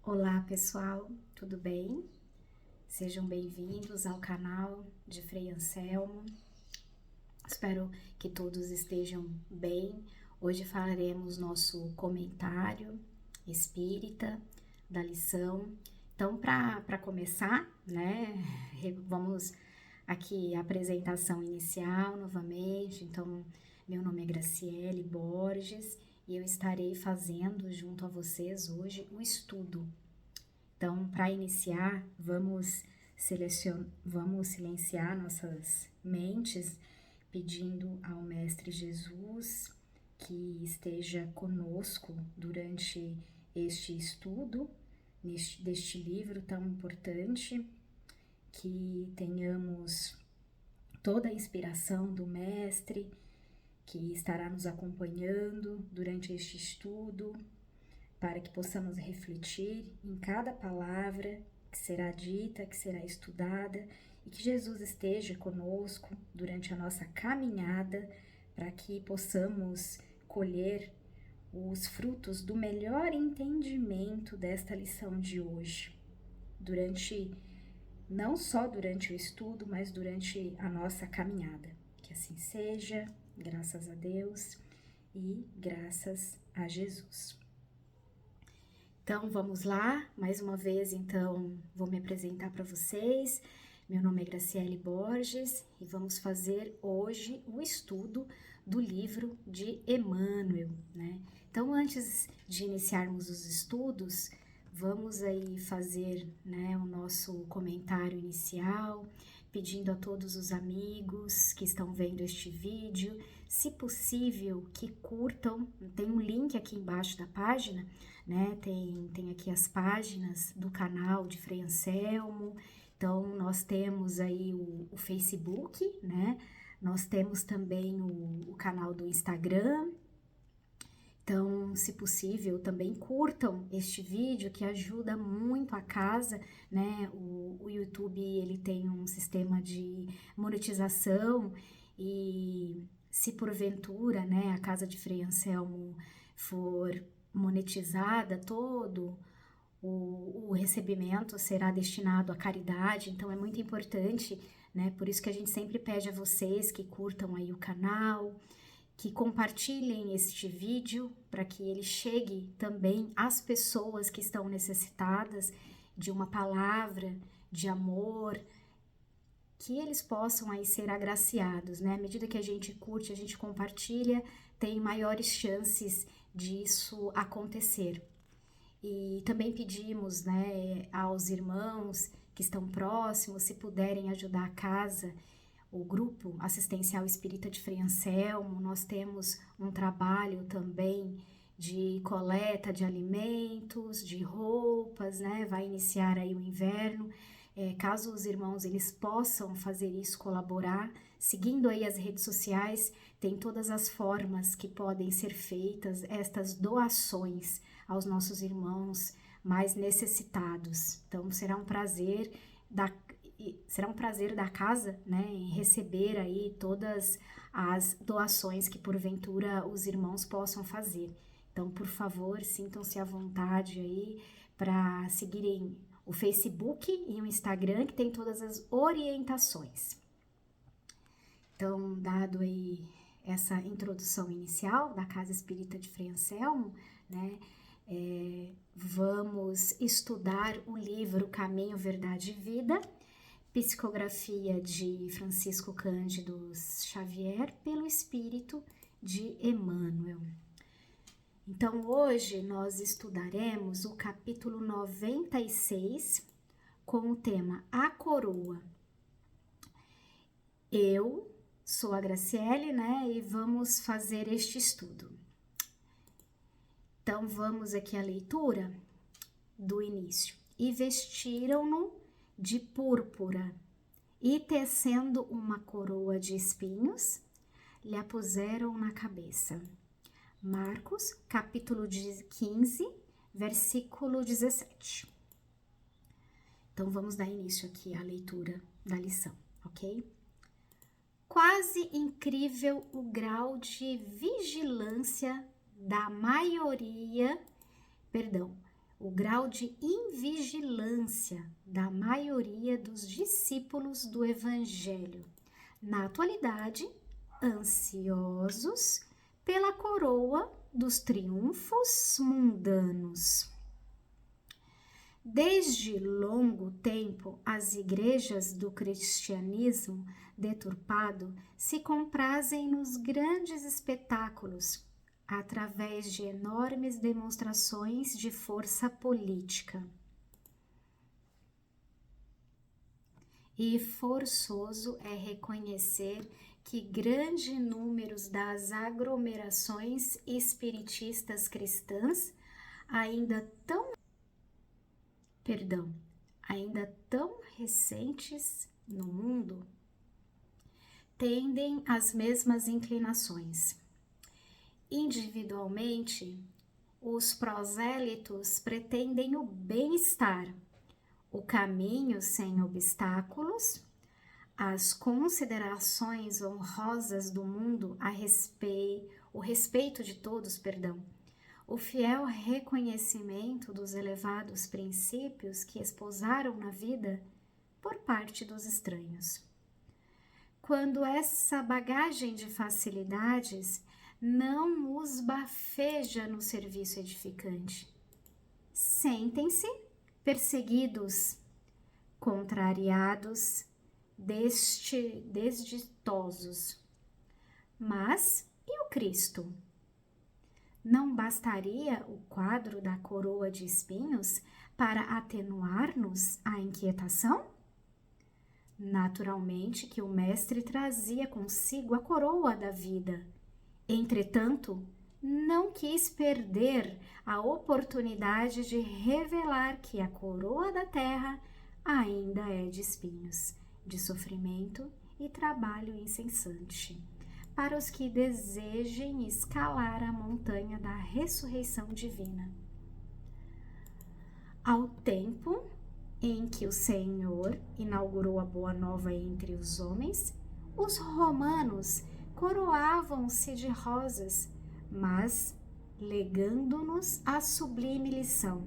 Olá pessoal, tudo bem? Sejam bem-vindos ao canal de Frei Anselmo. Espero que todos estejam bem. Hoje faremos nosso comentário espírita da lição. Então, para começar, né, vamos aqui a apresentação inicial novamente. Então, meu nome é Graciele Borges e eu estarei fazendo junto a vocês hoje um estudo. Então, para iniciar, vamos silenciar nossas mentes, pedindo ao Mestre Jesus que esteja conosco durante este estudo, deste livro tão importante, que tenhamos toda a inspiração do Mestre, que estará nos acompanhando durante este estudo, para que possamos refletir em cada palavra que será dita, que será estudada, e que Jesus esteja conosco durante a nossa caminhada, para que possamos colher os frutos do melhor entendimento desta lição de hoje, não só durante o estudo, mas durante a nossa caminhada. Que assim seja, graças a Deus e graças a Jesus. Então, vamos lá, mais uma vez, então, vou me apresentar para vocês. Meu nome é Graciele Borges e vamos fazer hoje o estudo do livro de Emmanuel, né? Então, antes de iniciarmos os estudos, vamos aí fazer, né, o nosso comentário inicial, pedindo a todos os amigos que estão vendo este vídeo, se possível, que curtam. Tem um link aqui embaixo da página, né? Tem aqui as páginas do canal de Frei Anselmo. Então, nós temos aí o Facebook, né? Nós temos também o canal do Instagram. Então, se possível, também curtam este vídeo, que ajuda muito a casa, né? O YouTube, ele tem um sistema de monetização e se porventura, né, a casa de Frei Anselmo for monetizada, todo o recebimento será destinado à caridade. Então, é muito importante, né? Por isso que a gente sempre pede a vocês que curtam aí o canal, que compartilhem este vídeo para que ele chegue também às pessoas que estão necessitadas de uma palavra de amor, que eles possam aí ser agraciados, né? À medida que a gente curte, a gente compartilha, tem maiores chances disso acontecer. E também pedimos, né, aos irmãos que estão próximos, se puderem ajudar a casa, o grupo assistencial espírita de Frei Anselmo. Nós temos um trabalho também de coleta de alimentos, de roupas, né? Vai iniciar aí o inverno. Caso os irmãos eles possam fazer isso, colaborar, seguindo aí as redes sociais, tem todas as formas que podem ser feitas estas doações aos nossos irmãos mais necessitados. Então, será um prazer da casa, né, em receber aí todas as doações que porventura os irmãos possam fazer. Então, por favor, sintam-se à vontade aí para seguirem o Facebook e o Instagram, que tem todas as orientações. Então, dado aí essa introdução inicial da Casa Espírita de Frei Anselmo, né, vamos estudar o livro Caminho, Verdade e Vida, psicografia de Francisco Cândido Xavier, pelo Espírito de Emmanuel. Então, hoje nós estudaremos o capítulo 96, com o tema A Coroa. Eu sou a Graciele, né, e vamos fazer este estudo. Então, vamos aqui à leitura do início. E vestiram-no de púrpura, e tecendo uma coroa de espinhos, lhe a puseram na cabeça. Marcos, capítulo 15, versículo 17. Então, vamos dar início aqui à leitura da lição, ok? Quase incrível o grau de vigilância da maioria, o grau de invigilância da maioria dos discípulos do Evangelho, na atualidade, ansiosos pela coroa dos triunfos mundanos. Desde longo tempo, as igrejas do cristianismo deturpado se comprazem nos grandes espetáculos, através de enormes demonstrações de força política. E forçoso é reconhecer que grande número das aglomerações espiritistas cristãs ainda tão recentes no mundo, tendem às mesmas inclinações. Individualmente, os prosélitos pretendem o bem-estar, o caminho sem obstáculos, as considerações honrosas do mundo o respeito de todos, o fiel reconhecimento dos elevados princípios que esposaram na vida por parte dos estranhos. Quando essa bagagem de facilidades não os bafeja no serviço edificante, sentem-se perseguidos, contrariados, desditosos. Mas e o Cristo? Não bastaria o quadro da coroa de espinhos para atenuar-nos a inquietação? Naturalmente que o Mestre trazia consigo a coroa da vida. Entretanto, não quis perder a oportunidade de revelar que a coroa da terra ainda é de espinhos, de sofrimento e trabalho incessante, para os que desejem escalar a montanha da ressurreição divina. Ao tempo em que o Senhor inaugurou a Boa Nova entre os homens, os romanos coroavam-se de rosas, mas legando-nos a sublime lição.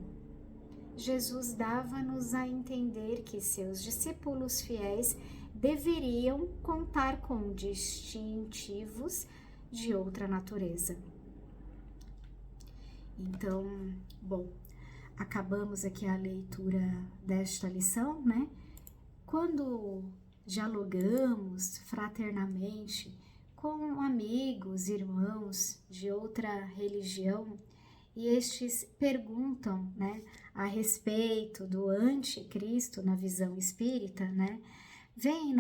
Jesus dava-nos a entender que seus discípulos fiéis deveriam contar com distintivos de outra natureza. Então, acabamos aqui a leitura desta lição, né? Quando dialogamos fraternamente com amigos, irmãos de outra religião, e estes perguntam, né, a respeito do anticristo na visão espírita, né? Vem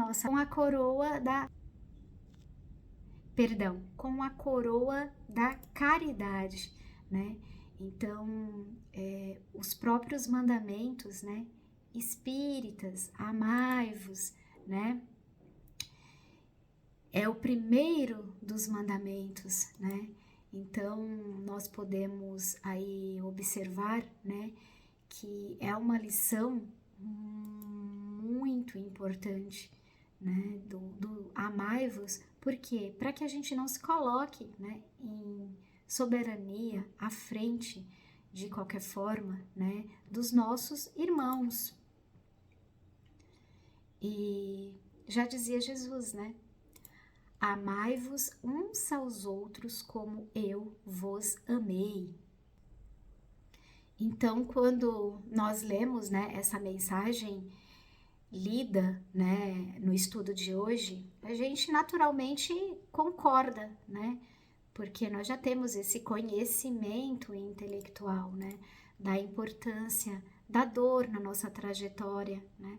com a coroa da caridade, né? Então, os próprios mandamentos, né, espíritas, amai-vos, né? É o primeiro dos mandamentos, né? Então, nós podemos aí observar, né, que é uma lição muito importante, né, do amai-vos, por quê? Para que a gente não se coloque, né, em soberania à frente, de qualquer forma, né, dos nossos irmãos. E já dizia Jesus, né, amai-vos uns aos outros como eu vos amei. Então, quando nós lemos, né, essa mensagem lida, né, no estudo de hoje, a gente naturalmente concorda, né, porque nós já temos esse conhecimento intelectual, né, da importância da dor na nossa trajetória, né,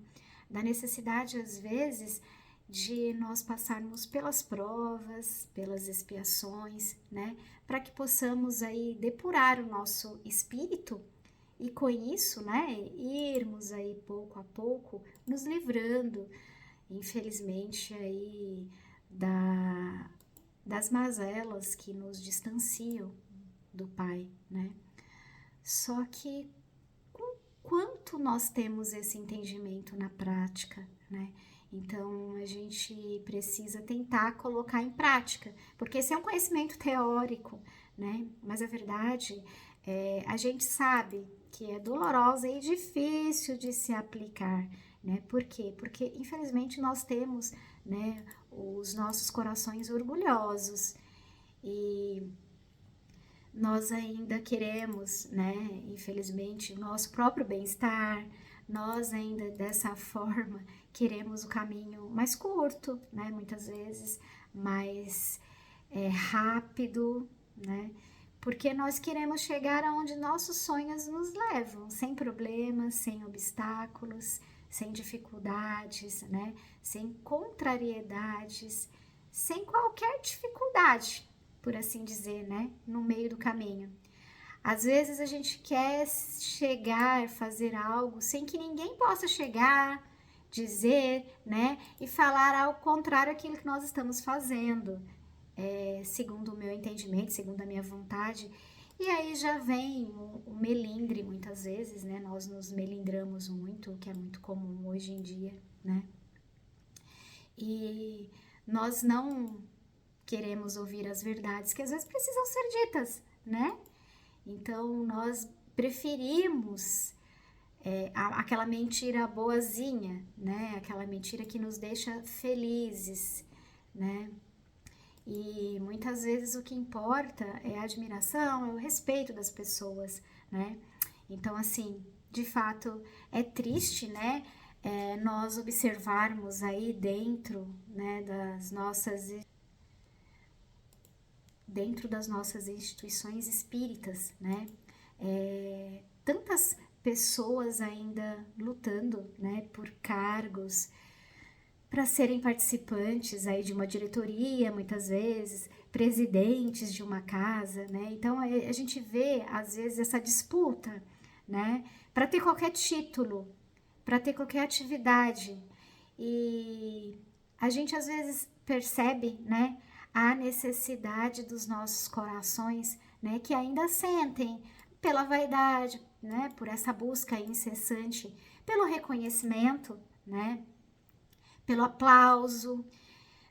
da necessidade, às vezes, de nós passarmos pelas provas, pelas expiações, né, para que possamos aí depurar o nosso espírito e com isso, né, irmos aí pouco a pouco nos livrando, infelizmente, aí das mazelas que nos distanciam do Pai, né. Só que quanto nós temos esse entendimento na prática, né? Então, a gente precisa tentar colocar em prática, porque esse é um conhecimento teórico, né? Mas a verdade a gente sabe que é dolorosa e difícil de se aplicar, né? Por quê? Porque, infelizmente, nós temos, né, os nossos corações orgulhosos e nós ainda queremos, né, infelizmente, o nosso próprio bem-estar, nós ainda dessa forma queremos o caminho mais curto, né, muitas vezes, mais rápido, né, porque nós queremos chegar aonde nossos sonhos nos levam, sem problemas, sem obstáculos, sem dificuldades, né, sem contrariedades, sem qualquer dificuldade, por assim dizer, né, no meio do caminho. Às vezes a gente quer chegar, fazer algo sem que ninguém possa chegar, dizer, né, e falar ao contrário aquilo que nós estamos fazendo, segundo o meu entendimento, segundo a minha vontade. E aí já vem o melindre muitas vezes, né, nós nos melindramos muito, o que é muito comum hoje em dia, né, e nós não queremos ouvir as verdades que às vezes precisam ser ditas, né? Então nós preferimos aquela mentira boazinha, né? Aquela mentira que nos deixa felizes, né? E muitas vezes o que importa é a admiração, é o respeito das pessoas, né? Então, assim, de fato é triste, né? Nós observarmos aí né, dentro das nossas instituições espíritas, né? Tantas pessoas ainda lutando, né, por cargos, para serem participantes aí de uma diretoria, muitas vezes, presidentes de uma casa, né? Então a gente vê às vezes essa disputa, né, para ter qualquer título, para ter qualquer atividade. E a gente às vezes percebe, né, a necessidade dos nossos corações, né, que ainda sentem pela vaidade, né, por essa busca incessante, pelo reconhecimento, né, pelo aplauso,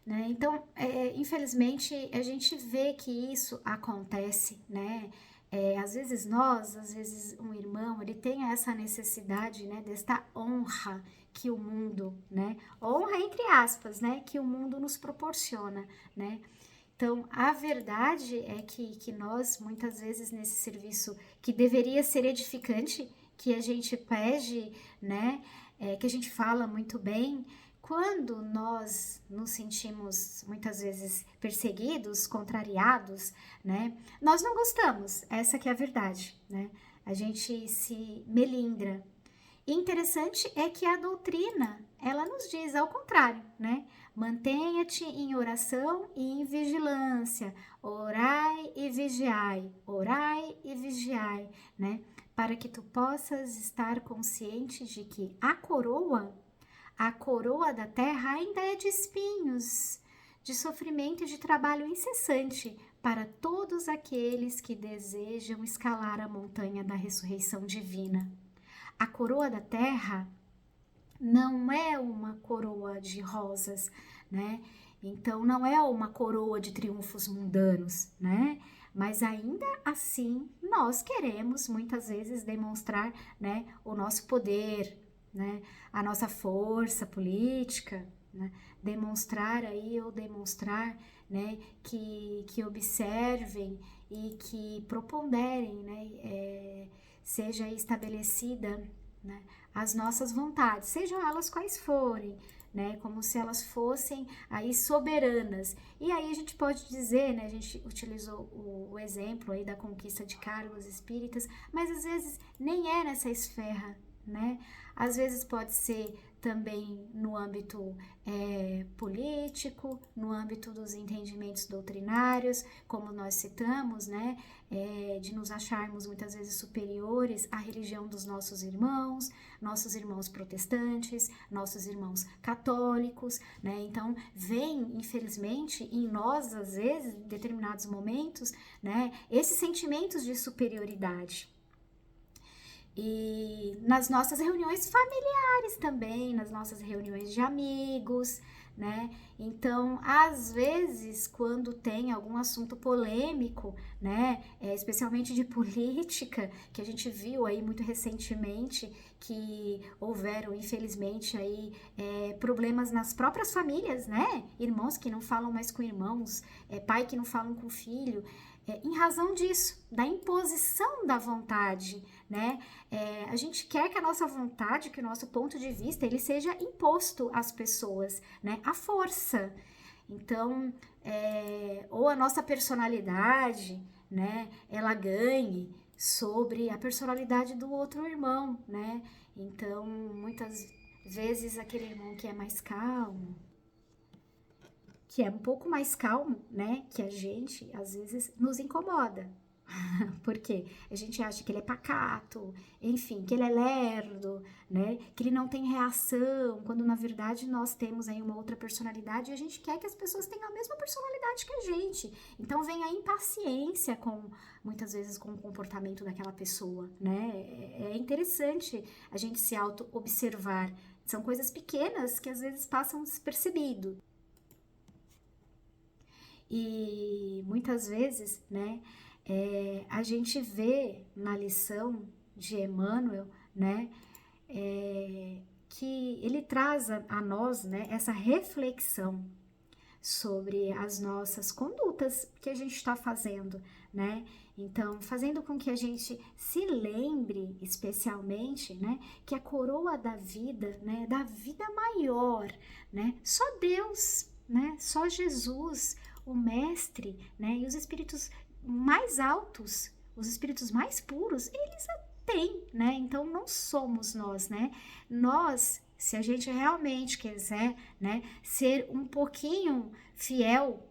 né? Então, infelizmente, a gente vê que isso acontece, né? Às vezes um irmão, ele tem essa necessidade, né, desta honra que o mundo, né, honra entre aspas, né, que o mundo nos proporciona, né? Então, a verdade é que nós, muitas vezes, nesse serviço que deveria ser edificante, que a gente pede, né, que a gente fala muito bem, quando nós nos sentimos, muitas vezes, perseguidos, contrariados, né, nós não gostamos, essa que é a verdade, né? A gente se melindra. E interessante é que a doutrina, ela nos diz ao contrário, né? Mantenha-te em oração e em vigilância, orai e vigiai, né? Para que tu possas estar consciente de que a coroa da terra ainda é de espinhos, de sofrimento e de trabalho incessante para todos aqueles que desejam escalar a montanha da ressurreição divina. A coroa da terra não é uma coroa de rosas, né? Então não é uma coroa de triunfos mundanos, né? Mas ainda assim nós queremos muitas vezes demonstrar, né, o nosso poder, né, a nossa força política, né? Demonstrar, né, que observem e que proponderem, né, seja estabelecida, né, as nossas vontades, sejam elas quais forem, né, como se elas fossem aí soberanas. E aí a gente pode dizer, né, a gente utilizou o exemplo aí da conquista de cargos espíritas, mas às vezes nem é nessa esfera, né? Às vezes pode ser também no âmbito político, no âmbito dos entendimentos doutrinários, como nós citamos, né, de nos acharmos muitas vezes superiores à religião dos nossos irmãos protestantes, nossos irmãos católicos, né? Então vem, infelizmente, em nós às vezes, em determinados momentos, né, esses sentimentos de superioridade. E nas nossas reuniões familiares também, nas nossas reuniões de amigos, né? Então, às vezes, quando tem algum assunto polêmico, né, especialmente de política, que a gente viu aí muito recentemente, que houveram, infelizmente, aí problemas nas próprias famílias, né? Irmãos que não falam mais com irmãos, pai que não falam com filho, em razão disso, da imposição da vontade, né? A gente quer que a nossa vontade, que o nosso ponto de vista, ele seja imposto às pessoas, né? À força. Então, ou a nossa personalidade, né? Ela ganhe sobre a personalidade do outro irmão, né? Então, muitas vezes aquele irmão que é mais calmo, que é um pouco mais calmo, né, que a gente, às vezes nos incomoda. Porque a gente acha que ele é pacato, enfim, que ele é lerdo, né, que ele não tem reação, quando na verdade nós temos aí uma outra personalidade e a gente quer que as pessoas tenham a mesma personalidade que a gente. Então vem a impaciência muitas vezes com o comportamento daquela pessoa, né? É interessante a gente se auto-observar. São coisas pequenas que às vezes passam despercebido. E muitas vezes, né, a gente vê na lição de Emmanuel, né, que ele traz a nós, né, essa reflexão sobre as nossas condutas que a gente está fazendo, né? Então, fazendo com que a gente se lembre, especialmente, né, que a coroa da vida, né, da vida maior, né, só Deus, né, só Jesus, o Mestre, né, e os espíritos mais altos, os espíritos mais puros, eles a têm, né? Então, não somos nós, né? Nós, se a gente realmente quiser, né, ser um pouquinho fiel,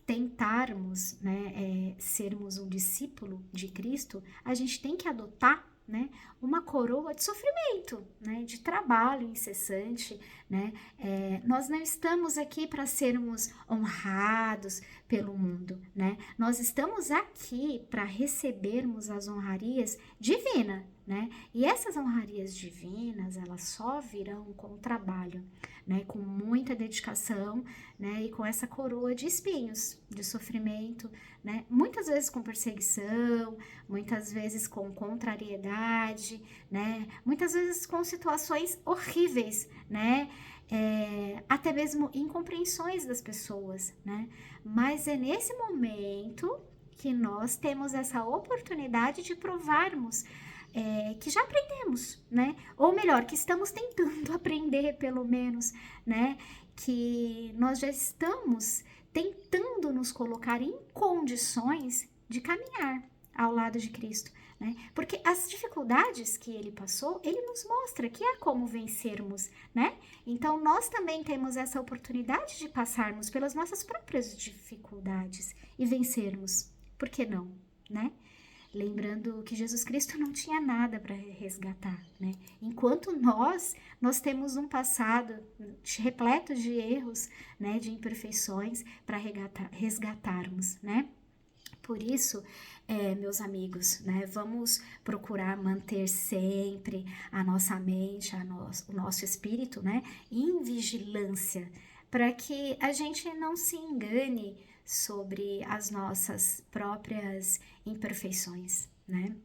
tentarmos, né, sermos um discípulo de Cristo, a gente tem que adotar, né, uma coroa de sofrimento, né, de trabalho incessante, né? Nós não estamos aqui para sermos honrados pelo mundo, né? Nós estamos aqui para recebermos as honrarias divinas, né? E essas honrarias divinas, elas só virão com o trabalho, né? Com muita dedicação, né? E com essa coroa de espinhos, de sofrimento, né? Muitas vezes com perseguição, muitas vezes com contrariedade, né? Muitas vezes com situações horríveis, né? Até mesmo incompreensões das pessoas, né? Mas é nesse momento que nós temos essa oportunidade de provarmos que já aprendemos, né? Ou melhor, que estamos tentando aprender, pelo menos, né? Que nós já estamos tentando nos colocar em condições de caminhar ao lado de Cristo, né? Porque as dificuldades que ele passou, ele nos mostra que há como vencermos, né? Então, nós também temos essa oportunidade de passarmos pelas nossas próprias dificuldades e vencermos. Por que não, né? Lembrando que Jesus Cristo não tinha nada para resgatar, né? Enquanto nós temos um passado repleto de erros, né, de imperfeições para resgatarmos, né? Por isso, meus amigos, né, vamos procurar manter sempre a nossa mente, o nosso espírito, né, em vigilância, para que a gente não se engane sobre as nossas próprias imperfeições, né?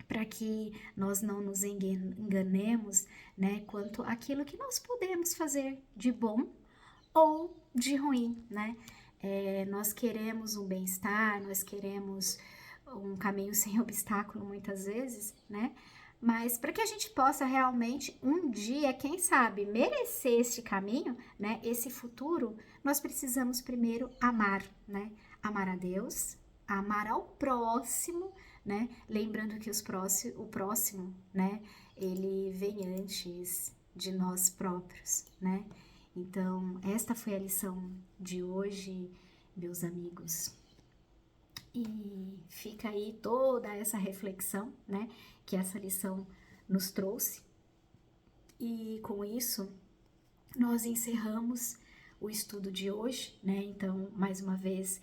Para que nós não nos enganemos, né, quanto àquilo que nós podemos fazer de bom ou de ruim, né? Nós queremos um bem-estar, nós queremos um caminho sem obstáculo muitas vezes, né? Mas para que a gente possa realmente um dia, quem sabe, merecer este caminho, né? Esse futuro, nós precisamos primeiro amar, né? Amar a Deus, amar ao próximo, né? Lembrando que o próximo, né? Ele vem antes de nós próprios, né? Então, esta foi a lição de hoje, meus amigos. E fica aí toda essa reflexão, né, que essa lição nos trouxe. E com isso, nós encerramos o estudo de hoje, né? Então, mais uma vez,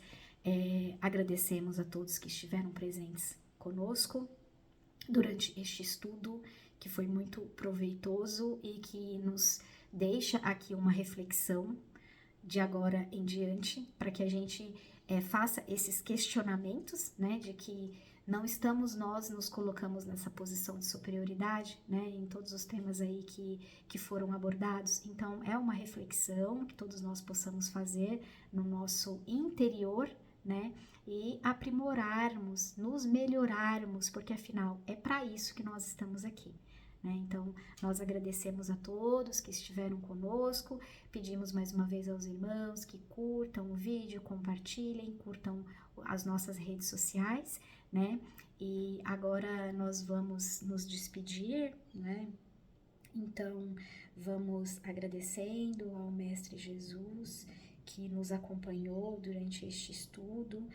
agradecemos a todos que estiveram presentes conosco durante este estudo, que foi muito proveitoso e que nos deixa aqui uma reflexão de agora em diante, para que a gente faça esses questionamentos, né, de que não estamos nós nos colocamos nessa posição de superioridade, né, em todos os temas aí que foram abordados. Então, é uma reflexão que todos nós possamos fazer no nosso interior, né, e aprimorarmos, nos melhorarmos, porque afinal é para isso que nós estamos aqui. Então, nós agradecemos a todos que estiveram conosco, pedimos mais uma vez aos irmãos que curtam o vídeo, compartilhem, curtam as nossas redes sociais, né? E agora nós vamos nos despedir, né? Então, vamos agradecendo ao Mestre Jesus que nos acompanhou durante este estudo,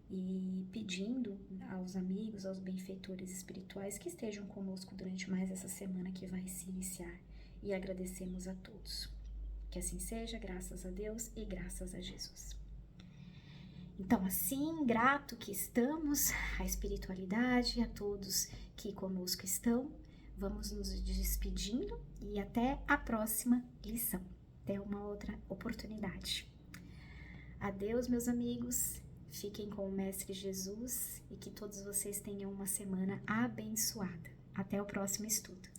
e pedindo aos amigos, aos benfeitores espirituais que estejam conosco durante mais essa semana que vai se iniciar. E agradecemos a todos. Que assim seja, graças a Deus e graças a Jesus. Então, assim, grato que estamos à espiritualidade, a todos que conosco estão, vamos nos despedindo e até a próxima lição. Até uma outra oportunidade. Adeus, meus amigos. Fiquem com o Mestre Jesus e que todos vocês tenham uma semana abençoada. Até o próximo estudo.